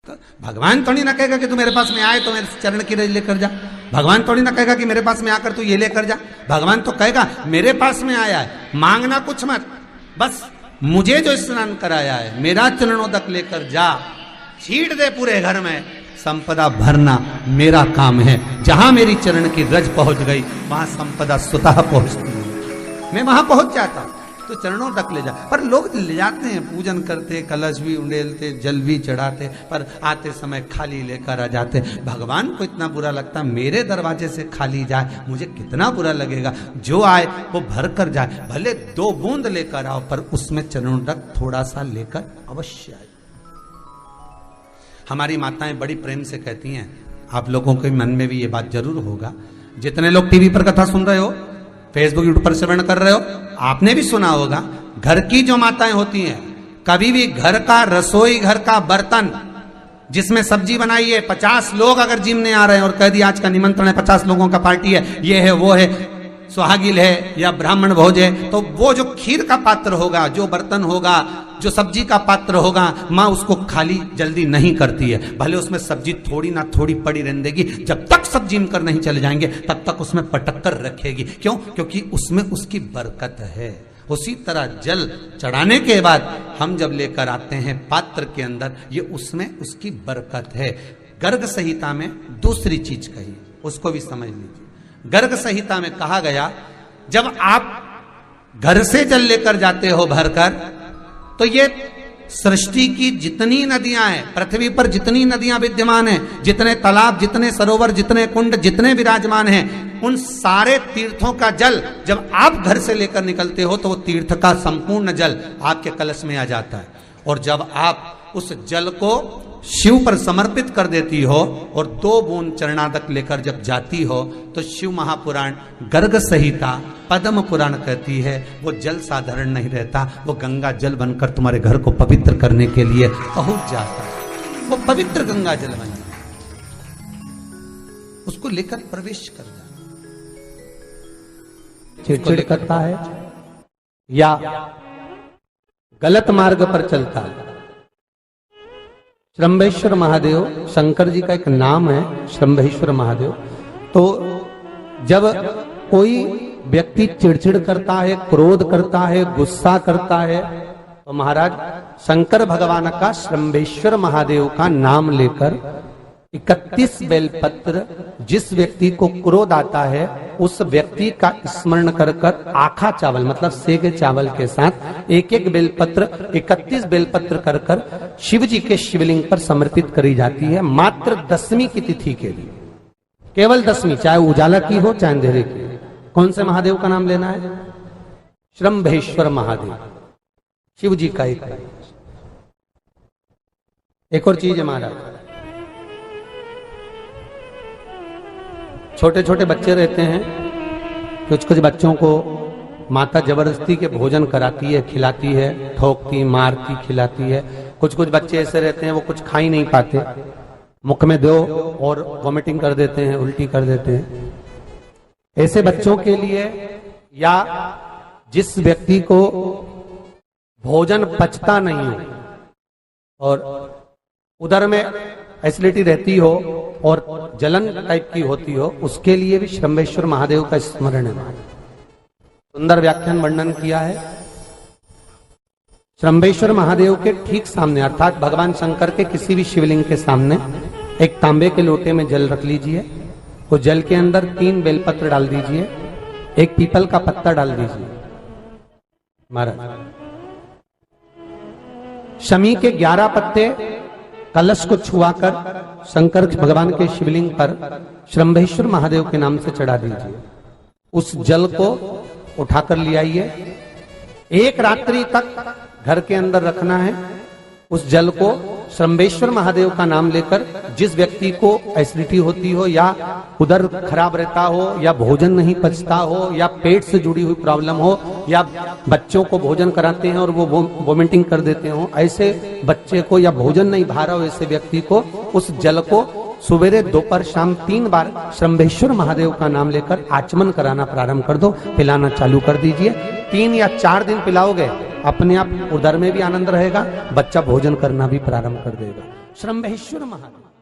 तो भगवान थोड़ी ना कहेगा कि तू मेरे पास में आए तो मेरे चरण की रज लेकर जा। भगवान थोड़ी ना कहेगा कि मेरे पास में आकर तू ये लेकर जा। भगवान तो कहेगा मेरे पास में आया है, मांगना कुछ मत, बस मुझे जो स्नान कराया है मेरा चरणोदक लेकर जा, छीट दे पूरे घर में, संपदा भरना मेरा काम है। जहां मेरी चरण की रज पहुंच गई वहां संपदा स्वतः पहुंचती है, मैं वहां पहुंच जाता हूं। तो चरणों तक ले जा। पर लोग ले जाते हैं, पूजन करते, कलश भी उंडेलते, जल भी चढ़ाते, पर आते समय खाली लेकर आ जाते। भगवान को इतना बुरा लगता मेरे दरवाजे से खाली जाए, मुझे कितना बुरा लगेगा। जो आए वो भर कर जाए, भले 2 बूंद लेकर आओ, पर उसमें चरणों तक थोड़ा सा लेकर अवश्य आए। हमारी माताएं बड़ी प्रेम से कहती हैं, आप लोगों के मन में भी ये बात जरूर होगा, जितने लोग टीवी पर कथा सुन रहे हो, फेसबुक यूट्यूब पर श्रवण कर रहे हो, आपने भी सुना होगा, घर की जो माताएं होती हैं, कभी भी घर का रसोई घर का बर्तन जिसमें सब्जी बनाई है, 50 लोग अगर जिमने आ रहे हैं और कह दिया आज का निमंत्रण है, 50 लोगों का पार्टी है, ये है वो है, सुहागिल है या ब्राह्मण भोज है, तो वो जो खीर का पात्र होगा, जो बर्तन होगा, जो सब्जी का पात्र होगा, माँ उसको खाली जल्दी नहीं करती है। भले उसमें सब्जी थोड़ी ना थोड़ी पड़ी रहने देगी, जब तक सब जिम कर नहीं चले जाएंगे तब तक उसमें पटक कर रखेगी। क्यों? क्योंकि उसमें उसकी बरकत है। उसी तरह जल चढ़ाने के बाद हम जब लेकर आते हैं पात्र के अंदर, ये उसमें उसकी बरकत है। गर्ग संहिता में दूसरी चीज कही, उसको भी समझ लीजिए। गर्ग संहिता में कहा गया, जब आप घर से जल लेकर जाते हो भरकर, तो ये सृष्टि की जितनी नदियां हैं, पृथ्वी पर जितनी नदियां विद्यमान हैं, जितने तालाब, जितने सरोवर, जितने कुंड, जितने विराजमान हैं, उन सारे तीर्थों का जल जब आप घर से लेकर निकलते हो तो वो तीर्थ का संपूर्ण जल आपके कलश में आ जाता है। और जब आप उस जल को शिव पर समर्पित कर देती हो और 2 बूंद चरणादक लेकर जब जाती हो, तो शिव महापुराण गर्ग संहिता पद्म पुराण कहती है, वो जल साधारण नहीं रहता, वो गंगा जल बनकर तुम्हारे घर को पवित्र करने के लिए पहुंच जाता है। वो पवित्र गंगा जल बन जाता, उसको लेकर प्रवेश कर जाता। चिड़चिड़ करता है या गलत मार्ग पर चलता है। श्रम्भेश्वर महादेव शंकर जी का एक नाम है, श्रम्भेश्वर महादेव। तो जब कोई व्यक्ति चिड़चिड़ करता है, क्रोध करता है, गुस्सा करता है, तो महाराज शंकर भगवान का श्रम्भेश्वर महादेव का नाम लेकर 31 बेलपत्र, जिस व्यक्ति को क्रोध आता है उस व्यक्ति का स्मरण कर कर आखा चावल मतलब सेगे चावल के साथ 1-1 बेलपत्र 31 बेलपत्र कर कर शिव जी के शिवलिंग पर समर्पित करी जाती है, मात्र 10वीं की तिथि के लिए। केवल 10वीं, चाहे उजाला की हो चाहे अंधेरे की। कौन से महादेव का नाम लेना है? श्रम्भेश्वर महादेव, शिव जी का एक और चीज है महाराज, छोटे छोटे बच्चे रहते हैं, कुछ कुछ बच्चों को माता जबरदस्ती के भोजन कराती है, खिलाती है, ठोकती, मारती, खिलाती है। कुछ कुछ बच्चे ऐसे रहते हैं वो कुछ खा ही नहीं पाते, मुख में दो और वॉमिटिंग कर देते हैं, उल्टी कर देते हैं। ऐसे बच्चों के लिए या जिस व्यक्ति को भोजन पचता नहीं हो और उदर में एसिडिटी रहती हो और जलन टाइप की होती हो, उसके लिए भी श्रम्भेश्वर महादेव का स्मरण है। सुंदर व्याख्यान वर्णन किया है। श्रम्भेश्वर महादेव के ठीक सामने अर्थात भगवान शंकर के किसी भी शिवलिंग के सामने एक तांबे के लोटे में जल रख लीजिए, वो जल के अंदर 3 बेलपत्र डाल दीजिए, 1 पीपल का पत्ता डाल दीजिए। महाराज शमी के 11 पत्ते कलश को छुआकर शंकर भगवान के शिवलिंग पर श्रम्भेश्वर महादेव के नाम से चढ़ा दीजिए। उस जल को उठाकर ले आइए, 1 रात्रि तक घर के अंदर रखना है। उस जल को श्रम्भेश्वर महादेव का नाम लेकर जिस व्यक्ति को एसिडिटी होती हो या उदर खराब रहता हो या भोजन नहीं पचता हो या पेट से जुड़ी हुई प्रॉब्लम हो या बच्चों को भोजन कराते हैं और वो वोमिटिंग कर देते हो, ऐसे बच्चे को या भोजन नहीं भा रहा हो ऐसे व्यक्ति को उस जल को सवेरे दोपहर शाम 3 बार श्रम्भेश्वर महादेव का नाम लेकर आचमन कराना प्रारंभ कर दो, पिलाना चालू कर दीजिए। 3 या 4 दिन पिलाओगे, अपने आप उदर में भी आनंद रहेगा, बच्चा भोजन करना भी प्रारंभ कर देगा। श्रम्भेश्वर महादेव।